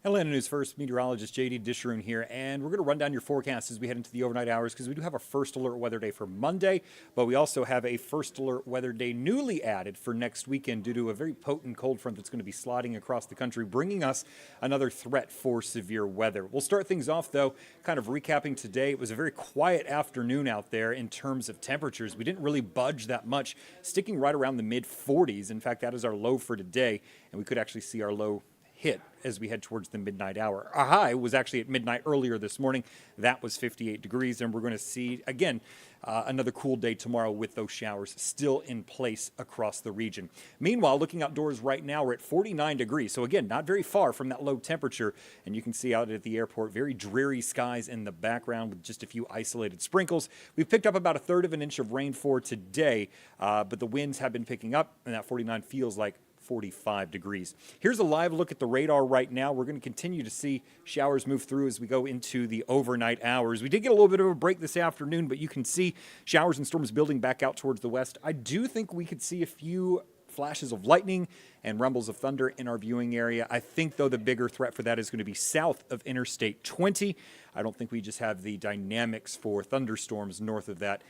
Atlanta News First, meteorologist JD Disharoon here, and we're going to run down your forecast as we head into the overnight hours because we do have a first alert weather day for Monday, but we also have a first alert weather day newly added for next weekend due to a very potent cold front that's going to be sliding across the country, bringing us another threat for severe weather. We'll start things off, though, kind of recapping today. It was a very quiet afternoon out there in terms of temperatures. We didn't really budge that much, sticking right around the mid 40s. In fact, that is our low for today, and we could actually see our low hit as we head towards the midnight hour. Our high was actually at midnight earlier this morning. That was 58 degrees, and we're going to see, again, another cool day tomorrow with those showers still in place across the region. Meanwhile, looking outdoors right now, we're at 49 degrees. So again, not very far from that low temperature, and you can see out at the airport, very dreary skies in the background with just a few isolated sprinkles. We've picked up about a third of an inch of rain for today, but the winds have been picking up, and that 49 feels like 45 degrees. Here's a live look at the radar right now. We're going to continue to see showers move through as we go into the overnight hours. We did get a little bit of a break this afternoon, but you can see showers and storms building back out towards the west. I do think we could see a few flashes of lightning and rumbles of thunder in our viewing area. I think, though, the bigger threat for that is going to be south of Interstate 20. I don't think we just have the dynamics for thunderstorms north of that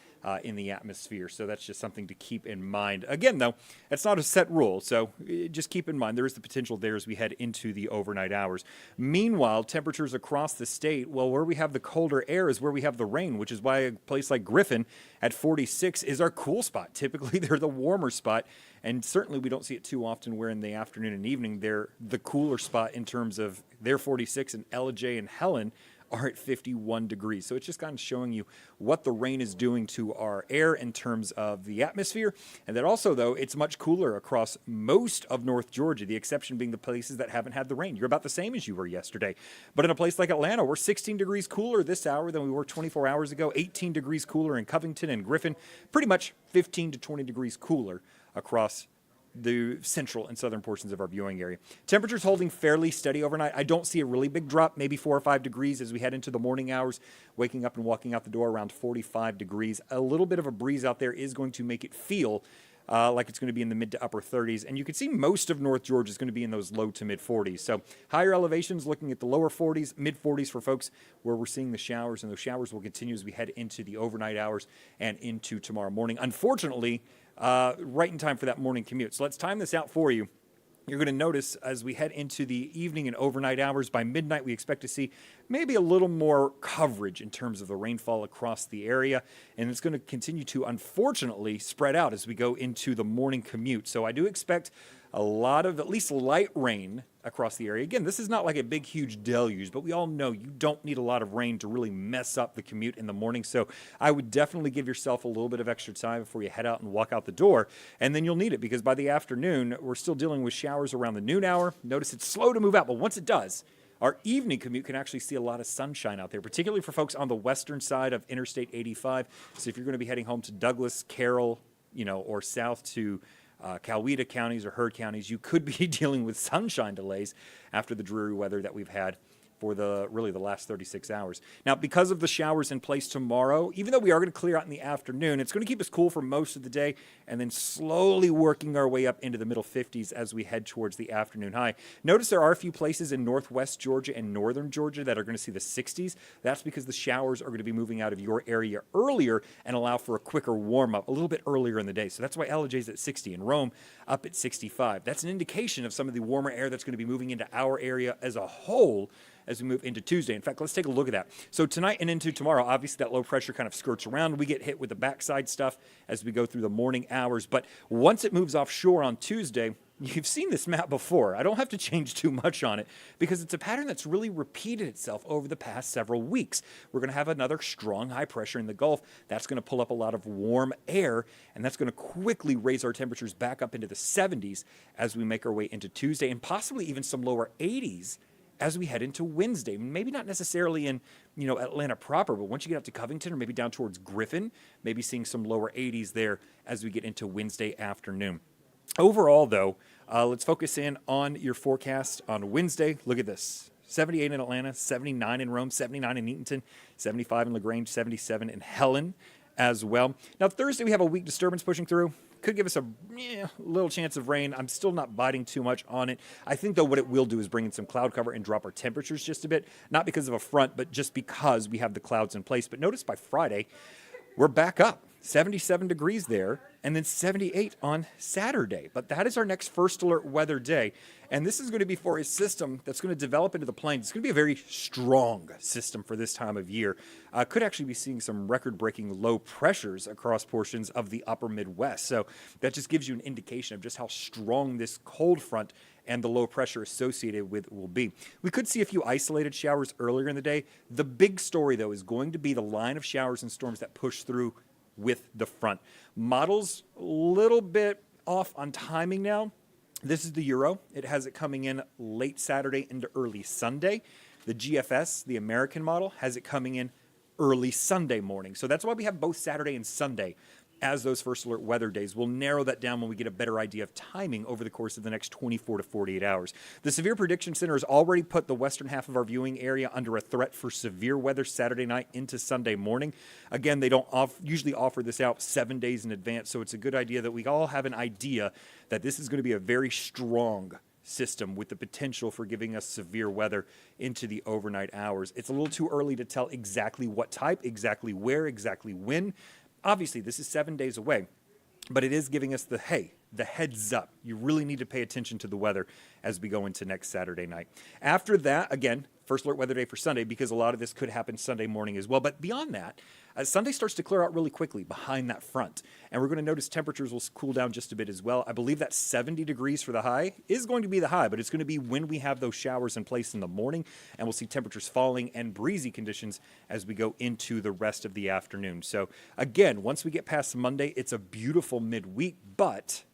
in the atmosphere, so that's just something to keep in mind. Again, though, it's not a set rule, so just keep in mind there is the potential there as we head into the overnight hours. Meanwhile, temperatures across the state, well, where we have the colder air is where we have the rain, which is why a place like Griffin at 46 is our cool spot. Typically, they're the warmer spot, and certainly we don't see it too often where in the afternoon and evening they're the cooler spot in terms of their 46, and Ellijay and Helen are at 51 degrees. So it's just kind of showing you what the rain is doing to our air in terms of the atmosphere. And that also, though, it's much cooler across most of North Georgia, the exception being the places that haven't had the rain. You're about the same as you were yesterday. But in a place like Atlanta, we're 16 degrees cooler this hour than we were 24 hours ago, 18 degrees cooler in Covington and Griffin, pretty much 15 to 20 degrees cooler across the central and southern portions of our viewing area. Temperatures holding fairly steady overnight. I don't see a really big drop, maybe 4 or 5 degrees as we head into the morning hours, waking up and walking out the door around 45 degrees. A little bit of a breeze out there is going to make it feel like it's going to be in the mid to upper 30s. And you can see most of North Georgia is going to be in those low to mid 40s. So higher elevations looking at the lower 40s, mid 40s for folks where we're seeing the showers. And those showers will continue as we head into the overnight hours and into tomorrow morning. Unfortunately, right in time for that morning commute. So let's time this out for you. You're going to notice as we head into the evening and overnight hours, by midnight, we expect to see maybe a little more coverage in terms of the rainfall across the area. And it's going to continue to, unfortunately, spread out as we go into the morning commute. So I do expect a lot of at least light rain across the area. Again, this is not like a big, huge deluge, but we all know you don't need a lot of rain to really mess up the commute in the morning. So I would definitely give yourself a little bit of extra time before you head out and walk out the door. And then you'll need it because by the afternoon, we're still dealing with showers around the noon hour. Notice it's slow to move out, but once it does, our evening commute can actually see a lot of sunshine out there, particularly for folks on the western side of Interstate 85. So if you're going to be heading home to Douglas, Carroll, or south to Coweta counties or Heard counties, you could be dealing with sunshine delays after the dreary weather that we've had for the last 36 hours. Now, because of the showers in place tomorrow, even though we are going to clear out in the afternoon, it's going to keep us cool for most of the day and then slowly working our way up into the middle 50s as we head towards the afternoon high. Notice there are a few places in northwest Georgia and northern Georgia that are going to see the 60s. That's because the showers are going to be moving out of your area earlier and allow for a quicker warm-up a little bit earlier in the day. So that's why Ellijay's at 60 and Rome up at 65. That's an indication of some of the warmer air that's going to be moving into our area as a whole as we move into Tuesday. In fact, let's take a look at that. So tonight and into tomorrow, obviously that low pressure kind of skirts around. We get hit with the backside stuff as we go through the morning hours. But once it moves offshore on Tuesday, you've seen this map before. I don't have to change too much on it because it's a pattern that's really repeated itself over the past several weeks. We're going to have another strong high pressure in the Gulf. That's going to pull up a lot of warm air, and that's going to quickly raise our temperatures back up into the 70s as we make our way into Tuesday, and possibly even some lower 80s as we head into Wednesday. Maybe not necessarily in, Atlanta proper, but once you get up to Covington or maybe down towards Griffin, maybe seeing some lower 80s there as we get into Wednesday afternoon. Overall, though, let's focus in on your forecast on Wednesday. Look at this. 78 in Atlanta, 79 in Rome, 79 in Eatonton, 75 in LaGrange, 77 in Helen as well. Now, Thursday, we have a weak disturbance pushing through. Could give us a little chance of rain. I'm still not biting too much on it. I think, though, what it will do is bring in some cloud cover and drop our temperatures just a bit, not because of a front, but just because we have the clouds in place. But notice by Friday, we're back up. 77 degrees there, and then 78 on Saturday. But that is our next first alert weather day. And this is going to be for a system that's going to develop into the plains. It's going to be a very strong system for this time of year. Could actually be seeing some record-breaking low pressures across portions of the upper Midwest. So that just gives you an indication of just how strong this cold front and the low pressure associated with it will be. We could see a few isolated showers earlier in the day. The big story, though, is going to be the line of showers and storms that push through with the front. Models a little bit off on timing now. This is the Euro. It has it coming in late Saturday into early Sunday. The GFS, the American model, has it coming in early Sunday morning. So that's why we have both Saturday and Sunday as those first alert weather days. We'll narrow that down when we get a better idea of timing over the course of the next 24 to 48 hours. The Severe Prediction Center has already put the western half of our viewing area under a threat for severe weather Saturday night into Sunday morning. Again, they don't usually offer this out 7 days in advance, so it's a good idea that we all have an idea that this is going to be a very strong system with the potential for giving us severe weather into the overnight hours. It's a little too early to tell exactly what type, exactly where, exactly when. Obviously, this is 7 days away, but it is giving us the heads up. You really need to pay attention to the weather as we go into next Saturday night. After that, again, first alert weather day for Sunday, because a lot of this could happen Sunday morning as well. But beyond that, Sunday starts to clear out really quickly behind that front. And we're going to notice temperatures will cool down just a bit as well. I believe that 70 degrees for the high is going to be the high, but it's going to be when we have those showers in place in the morning. And we'll see temperatures falling and breezy conditions as we go into the rest of the afternoon. So again, once we get past Monday, it's a beautiful midweek, but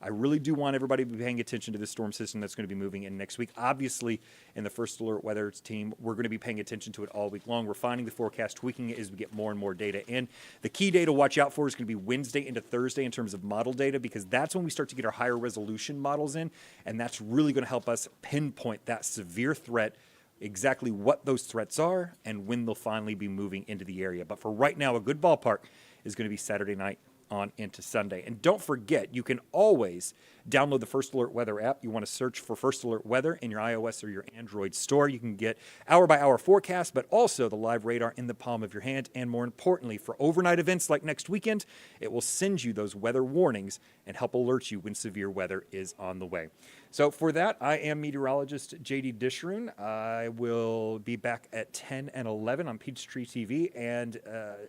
I really do want everybody to be paying attention to this storm system that's going to be moving in next week. Obviously, in the first alert weather team, we're going to be paying attention to it all week long. We're finding the forecast, tweaking it as we get more and more data in. The key day to watch out for is going to be Wednesday into Thursday in terms of model data, because that's when we start to get our higher resolution models in, and that's really going to help us pinpoint that severe threat, exactly what those threats are, and when they'll finally be moving into the area. But for right now, a good ballpark is going to be Saturday night on into Sunday. And don't forget, you can always download the First Alert Weather app. You want to search for First Alert Weather in your iOS or your Android store. You can get hour-by-hour forecast, but also the live radar in the palm of your hand. And more importantly, for overnight events like next weekend, it will send you those weather warnings and help alert you when severe weather is on the way. So for that, I am meteorologist J.D. Dishroon. I will be back at 10 and 11 on Peachtree TV and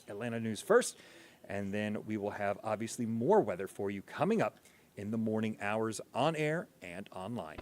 Atlanta News First. And then we will have, obviously, more weather for you coming up in the morning hours on air and online.